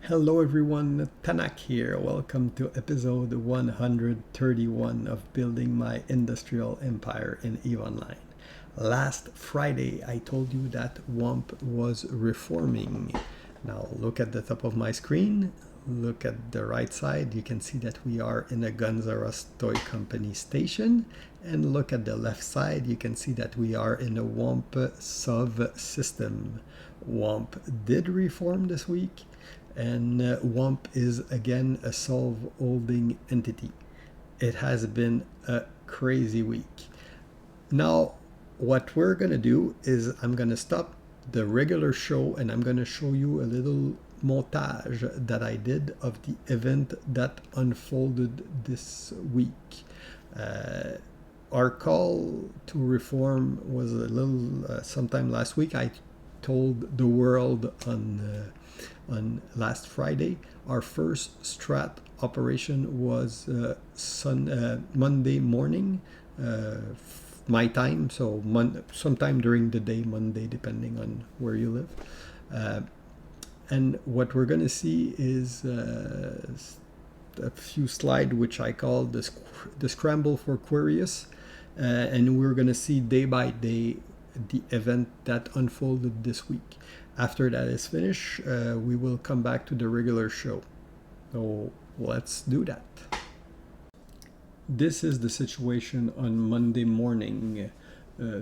Hello everyone, Tanak here. Welcome to episode 131 of Building My Industrial Empire in EVE Online. Last Friday I told you that Wamp was reforming. Now look at the top of my screen, look at the right side, you can see that we are in a Guns R Us toy company station, and look at the left side, you can see that we are in a Wamp sub system. Wamp did reform this week, and Wamp is again a self-holding entity. It has been a crazy week. Now, what we're gonna do is I'm gonna stop the regular show and I'm gonna show you a little montage that I did of the event that unfolded this week. Our call to reform was a little sometime last week. I told the world on last Friday. Our first strat operation was Monday morning, my time, so sometime during the day, Monday, depending on where you live. And what we're going to see is a few slides which I call the scramble for Querious, and we're going to see day by day the event that unfolded this week. After that is finished, we will come back to the regular show. So let's do that. This is the situation on Monday morning.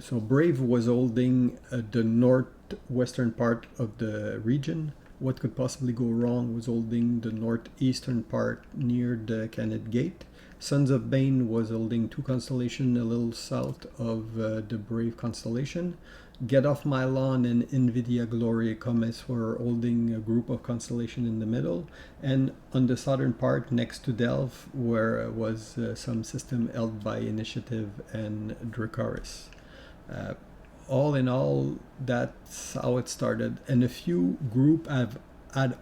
So Brave was holding the northwestern part of the region. What could possibly go wrong was holding the northeastern part near the Canet Gate. Sons of Bane was holding two constellations a little south of the Brave constellation. Get Off My Lawn and Nvidia Glory Comets were holding a group of constellation in the middle, and on the southern part next to Delve where was some system held by Initiative and Dracarys. All in all, that's how it started, and a few group had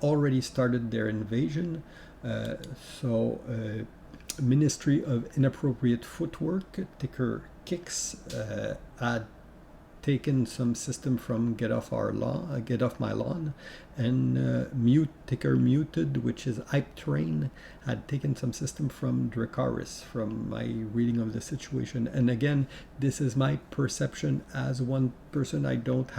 already started their invasion. Ministry of Inappropriate Footwork, ticker Kicks, had taken some system from Get Off My Lawn, and ticker Muted, which is Hype Train, had taken some system from Dracarys, from my reading of the situation. And again, this is my perception as one person. I don't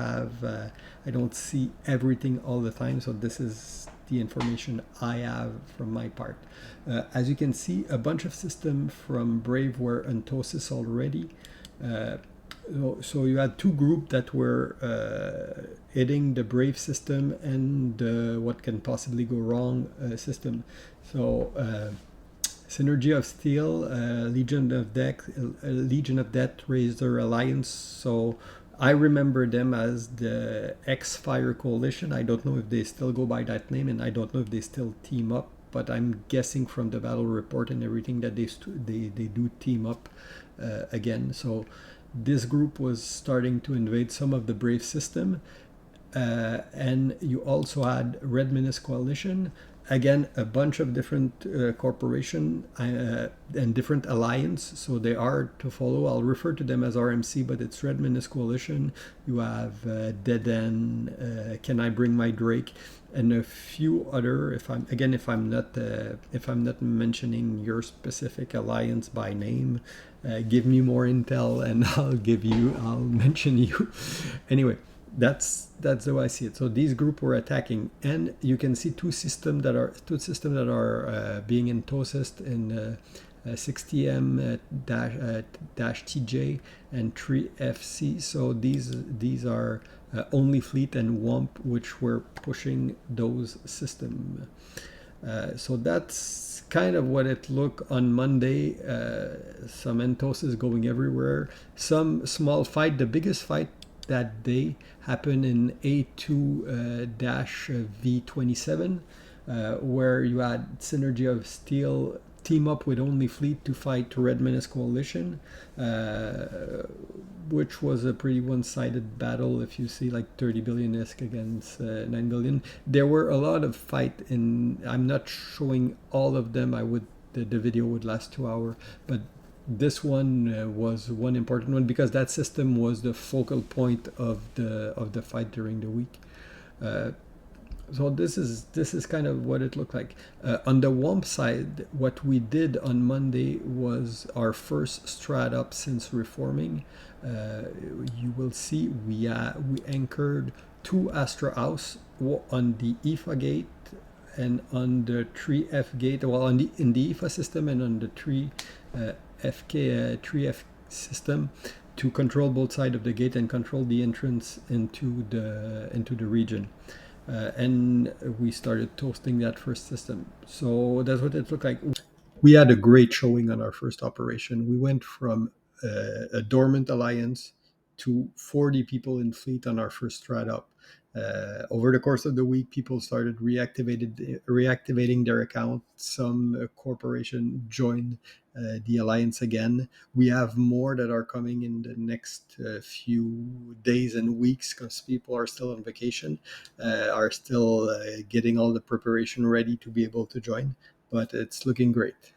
see everything all the time, so this is the information I have from my part. As you can see, a bunch of systems from Brave were on Tosis already. So you had two groups that were hitting the Brave system and what can possibly go wrong system. So Synergy of Steel, Legion of Death, Razor Alliance. So I remember them as the X-Fire Coalition. I don't know if they still go by that name, and I don't know if they still team up, but I'm guessing from the battle report and everything that they do team up again. So this group was starting to invade some of the Brave system, and you also had Red Menace Coalition. Again, a bunch of different corporation and different alliance, so they are to follow. I'll refer to them as RMC, but it's Red Menace Coalition. You have Dead End, Can I Bring My Drake, and a few other. If I'm not mentioning your specific alliance by name, give me more intel and I'll mention you. Anyway, that's the way I see it. So these groups were attacking, and you can see two systems that are being entossed in 60M TJ and 3FC. So these are Only Fleet and Wamp, which were pushing those systems. So that's kind of what it looked on Monday. Some entoses going everywhere. Some small fight. The biggest fight that day happened in A2-V27, where you had Synergy of Steel team up with Only Fleet to fight Red Menace Coalition, which was a pretty one-sided battle. If you see like 30 billion ISK against 9 billion, there were a lot of fight I'm not showing all of them. The video would last 2 hours, but this one was one important one because that system was the focal point of the fight during the week. so this is kind of what it looked like. On the WOMP side, what we did on Monday was our first strat up since reforming. You will see we anchored two Astra House on the IFA gate and on the 3F gate, well, in the IFA system and on the 3F system, to control both sides of the gate and control the entrance into the region. And we started toasting that first system. So that's what it looked like. We had a great showing on our first operation. We went from a dormant alliance to 40 people in fleet on our first strat up. Over the course of the week, people started reactivating their account. Some corporation joined the alliance again. We have more that are coming in the next few days and weeks because people are still on vacation, are still getting all the preparation ready to be able to join. But it's looking great.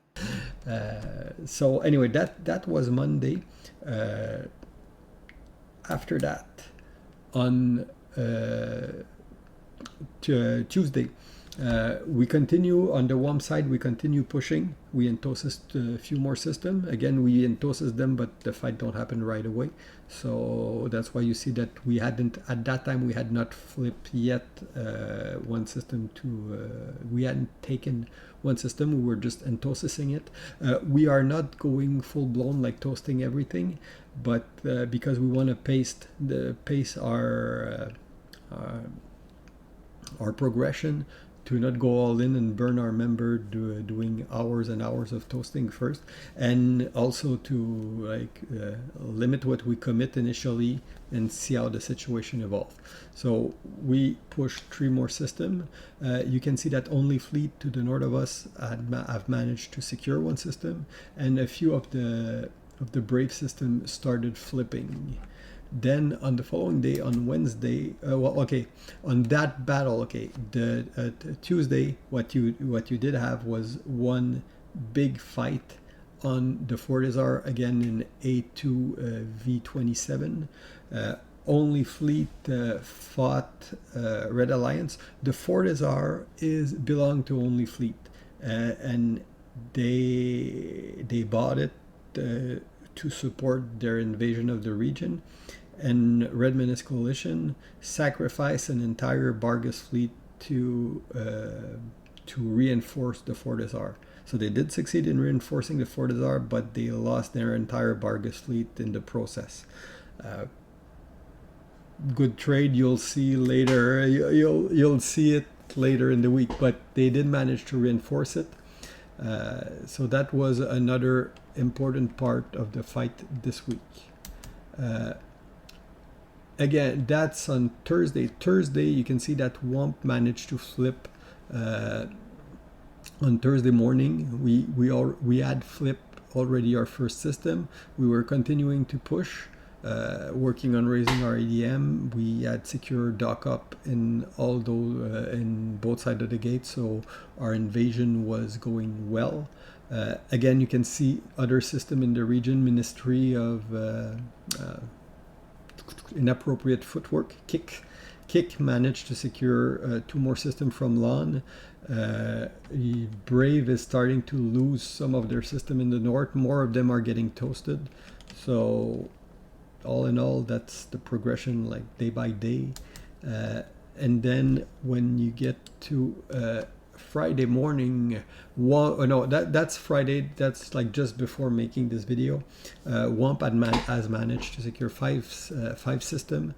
So anyway, that was Monday. After that, on Tuesday, we continue on the WOMP side. We continue pushing. We entosis a few more systems. Again, we entosis them, but the fight don't happen right away. So that's why you see that we hadn't at that time. We had not flipped yet one system to. We hadn't taken one system. We were just entosising it. We are not going full blown like toasting everything, but because we want to pace our progression, to not go all in and burn our member doing hours and hours of toasting first, and also to limit what we commit initially and see how the situation evolves. So we pushed 3 more systems. You can see that only fleet to the north of us have managed to secure one system, and a few of the Brave system started flipping. Then on the following day, on Wednesday, on that battle, the Tuesday, what you did have was one big fight on the Fortizar, again in A2 V27. Only fleet fought Red Alliance. The Fortizar belong to only fleet, and they bought it to support their invasion of the region. And Red Menace Coalition sacrificed an entire Bargus fleet to reinforce the Fortizar. So they did succeed in reinforcing the Fortizar, but they lost their entire Bargus fleet in the process. Good trade, you'll see later. You'll see it later in the week, but they did manage to reinforce it. So that was another important part of the fight this week. Again, that's on Thursday. Thursday, you can see that Wamp managed to flip on Thursday morning. We had flipped already our first system. We were continuing to push, working on raising our ADM. We had secured dock up in all those in both sides of the gate, so our invasion was going well. Again, you can see other system in the region, Ministry of Inappropriate Footwork, Kick managed to secure 2 more systems from Lon. Brave is starting to lose some of their system in the north. More of them are getting toasted. So all in all, that's the progression, like day by day. And then when you get to Friday morning, that's Friday, that's like just before making this video. Wamp has managed to secure 5 system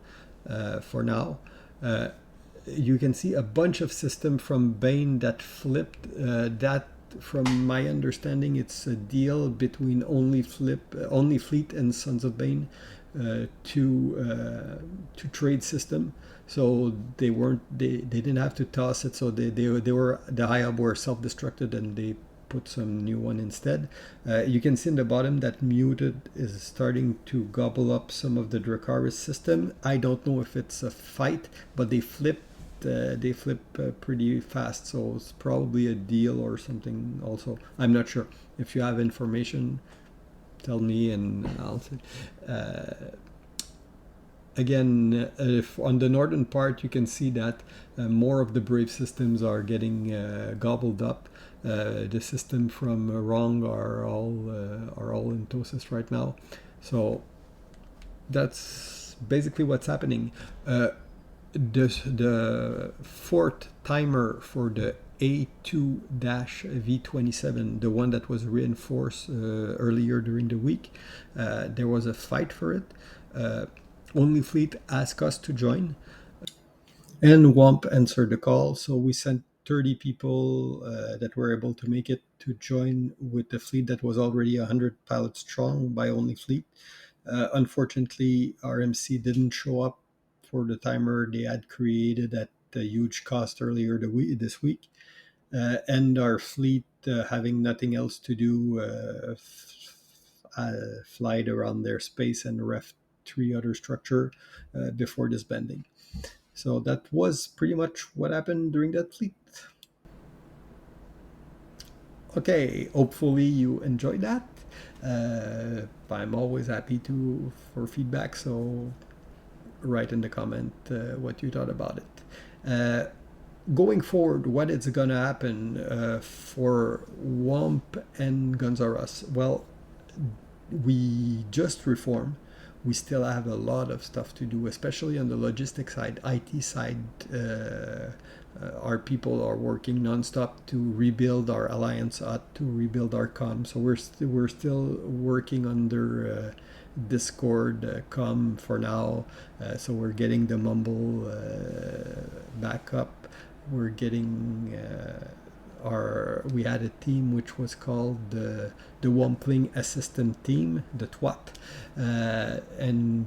for now. You can see a bunch of system from Bane that flipped. That, from my understanding, it's a deal between Only Fleet and Sons of Bane to trade system. So they didn't have to toss it. So they were, the HIAB were self-destructed and they put some new one instead. You can see in the bottom that Muted is starting to gobble up some of the Dracarys system. I don't know if it's a fight, but they flip pretty fast, so it's probably a deal or something also. I'm not sure. If you have information, tell me and I'll say. again, if on the northern part, you can see that more of the Brave systems are getting gobbled up. The system from Wrong are all in Tosis right now. So that's basically what's happening. The fourth timer for the A2-V27, the one that was reinforced earlier during the week, there was a fight for it. Only Fleet asked us to join, and Wamp answered the call. So we sent 30 people that were able to make it to join with the fleet that was already 100 pilots strong by Only Fleet. Unfortunately, RMC didn't show up for the timer they had created at a huge cost earlier this week. And our fleet, having nothing else to do, flied around their space and ref 3 other structure before disbanding. So that was pretty much what happened during that fleet. Okay, hopefully you enjoyed that. I'm always happy to for feedback, so write in the comment what you thought about it. Going forward, what is going to happen for Wamp and Guns R Us? Well, we just reformed. We still have a lot of stuff to do, especially on the logistics side, IT side. Our people are working nonstop to rebuild our alliance hut, to rebuild our comm. So we're still working under Discord comm for now. So we're getting the Mumble back up. We're getting we had a team which was called the Wampling Assistant Team, the TWAT, and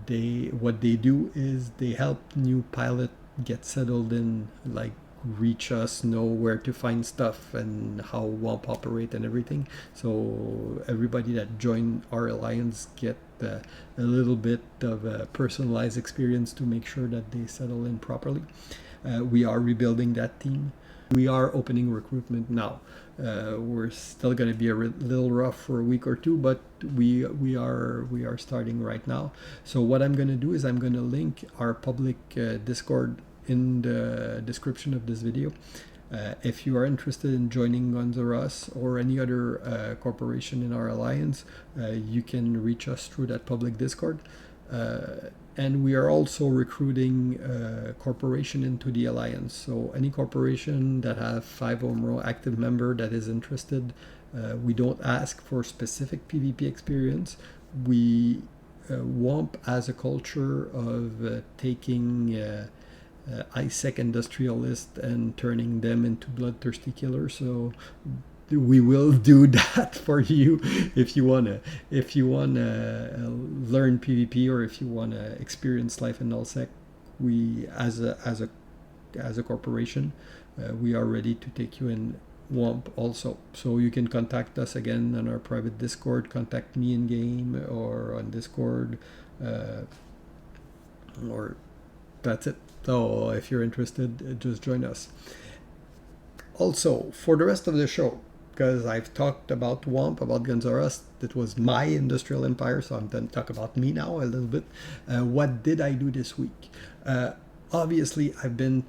what they do is they help new pilot get settled in, like reach us, know where to find stuff and how Wamp operate and everything. So everybody that join our alliance get a little bit of a personalized experience to make sure that they settle in properly. We are rebuilding that team. We are opening recruitment now. We're still going to be a little rough for a week or two, but we are starting right now. So what I'm going to do is I'm going to link our public Discord in the description of this video. If you are interested in joining Guns R Us or any other corporation in our alliance, you can reach us through that public Discord. And we are also recruiting corporation into the alliance. So any corporation that have 5 or more active member that is interested, we don't ask for specific PvP experience. We Wamp as a culture of taking ISEC industrialists and turning them into bloodthirsty killers. So we will do that for you if you wanna learn PvP, or if you wanna experience life in nullsec. We as a corporation, we are ready to take you in Wamp also. So you can contact us again on our private Discord, contact me in game or on Discord, or that's it. So if you're interested, just join us. Also, for the rest of the show, because I've talked about Wamp, about Guns R Us, that was my industrial empire, so I'm going to talk about me now a little bit. What did I do this week? Obviously, I've been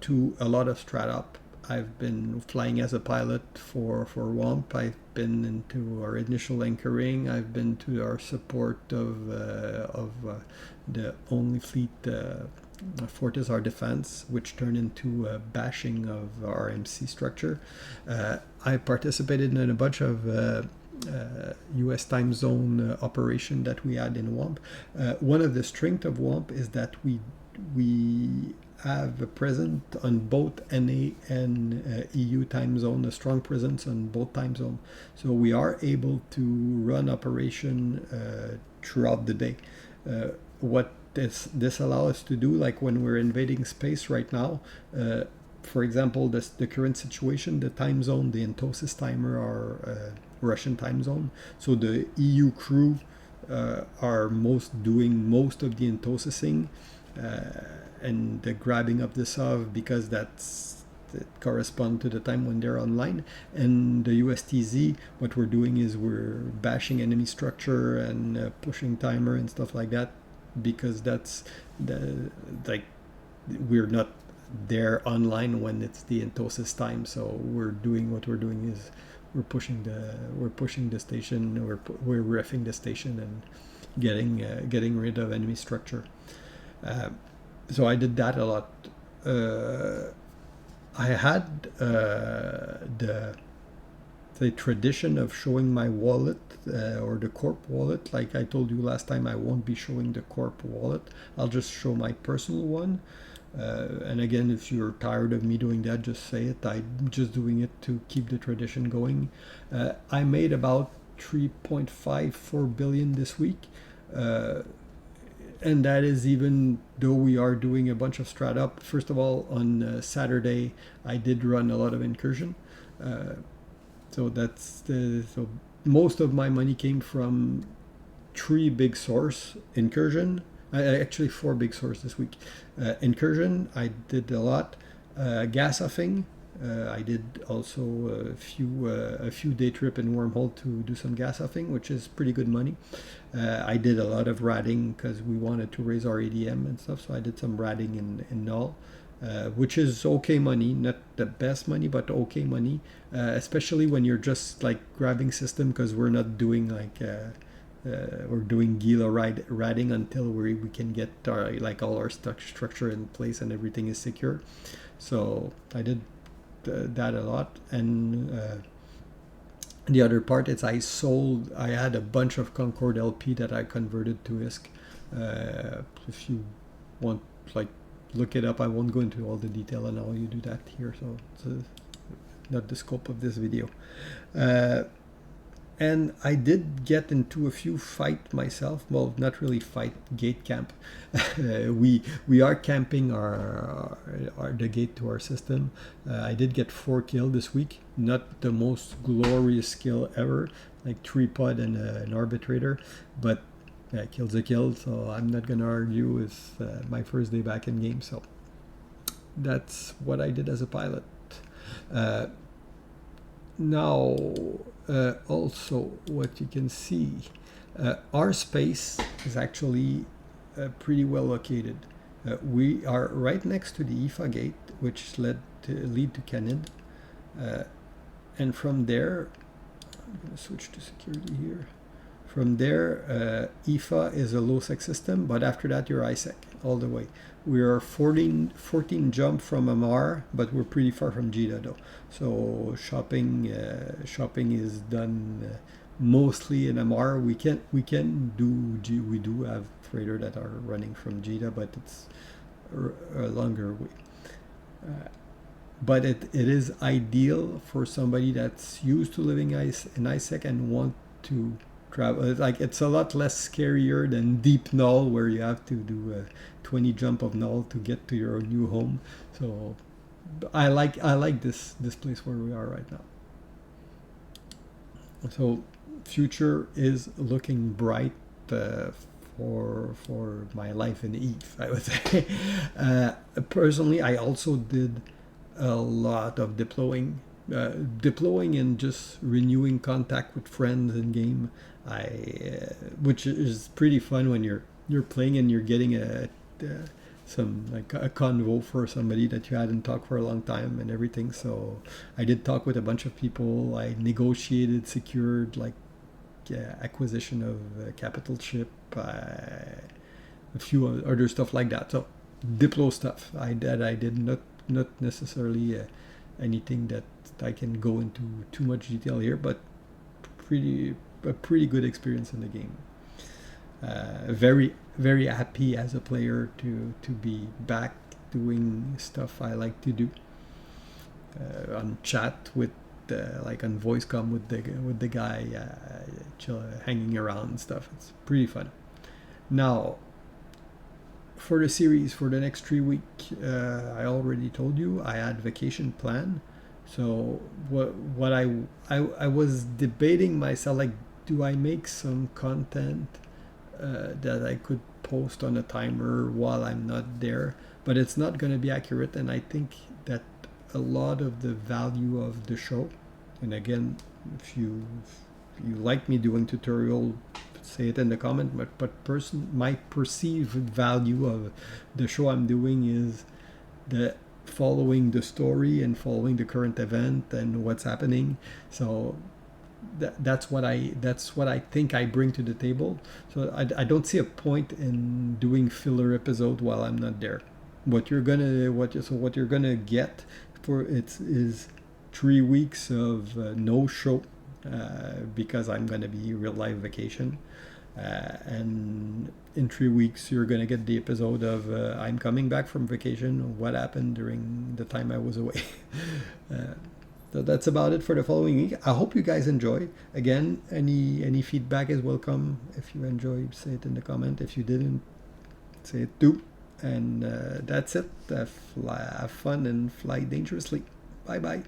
to a lot of strat-up. I've been flying as a pilot for Wamp. I've been into our initial anchoring. I've been to our support of the Only Fleet Fortis our defense, which turned into a bashing of our MC structure. I participated in a bunch of US time zone operation that we had in Wamp. One of the strengths of Wamp is that we have a presence on both NA and EU time zone, a strong presence on both time zone. So we are able to run operation throughout the day. What this allows us to do, like when we're invading space right now, for example, the current situation, the time zone, the Entosis timer are Russian time zone. So the EU crew are doing most of the Entosising and the grabbing of the SOV, because that correspond to the time when they're online. And the USTZ, what we're doing is we're bashing enemy structure and pushing timer and stuff like that because that's the like we're not there online when it's the entosis time. So we're doing what we're doing is we're pushing the station, we're riffing the station and getting rid of enemy structure. So I did that a lot. I had the tradition of showing my wallet or the corp wallet. Like I told you last time, I won't be showing the corp wallet. I'll just show my personal one. And again, if you're tired of me doing that, just say it. I'm just doing it to keep the tradition going. I made about 3.54 billion this week. And that is even though we are doing a bunch of strat up. First of all, on Saturday, I did run a lot of incursion. So most of my money came from 3 big source: incursion, actually 4 big source this week. Incursion, I did a lot. Gas offing, I did also a few day trip in Wormhole to do some gas offing, which is pretty good money. I did a lot of ratting because we wanted to raise our ADM and stuff, so I did some ratting in Null. Which is okay money, not the best money, but okay money, especially when you're just like grabbing system, because we're not doing like we're doing Gila ratting until we can get our like all our structure in place and everything is secure. So I did that a lot. And the other part is I had a bunch of Concord LP that I converted to ISK. If you want, like, look it up. I won't go into all the detail and how you do that here, so it's not the scope of this video. And I did get into a few fight myself. Well, not really fight, gate camp. we are camping the gate to our system. I did get 4 kills this week. Not the most glorious kill ever, like 3 pod and an arbitrator, but yeah, kill's a kill, so I'm not gonna argue with my first day back in game. So that's what I did as a pilot. Now, also what you can see, our space is actually pretty well located. We are right next to the IFA gate, which lead to Canid, and from there, I'm gonna switch to security here. From there, IFA is a low-sec system, but after that you're ISEC all the way. We are 14 jump from MR, but we're pretty far from JITA though. So shopping is done mostly in MR. We do have freighter that are running from JITA, but it's a longer way. But it is ideal for somebody that's used to living in ISEC and want to travel. Like, it's a lot less scarier than deep null, where you have to do a 20 jump of null to get to your new home. So I like this place where we are right now. So future is looking bright for my life in Eve, I would say. Personally, I also did a lot of deploying and just renewing contact with friends in game. Which is pretty fun when you're playing and you're getting some like a convo for somebody that you hadn't talked for a long time and everything. So I did talk with a bunch of people. I negotiated, secured like acquisition of capital ship, a few other stuff like that. So Diplo stuff I did not necessarily anything that I can go into too much detail here, but a pretty good experience in the game. Very, very happy as a player to be back doing stuff I like to do. On chat with like on voice com with the guy, hanging around and stuff. It's pretty fun. Now, for the series for the next 3 weeks, I already told you I had vacation plan. So what I was debating myself, like, do I make some content that I could post on a timer while I'm not there? But it's not going to be accurate, and I think that a lot of the value of the show, and again, if you like me doing tutorial, say it in the comment. But my perceived value of the show I'm doing is the following the story and following the current event and what's happening. So that's what I think I bring to the table. So I don't see a point in doing filler episode while I'm not there. What you're gonna get for it is 3 weeks of no show because I'm gonna be real life vacation. And in 3 weeks, you're gonna get the episode of I'm coming back from vacation. What happened during the time I was away? So that's about it for the following week. I hope you guys enjoy. Again, any feedback is welcome. If you enjoyed, say it in the comment. If you didn't, say it too. And that's it. Have fun and fly dangerously. Bye bye.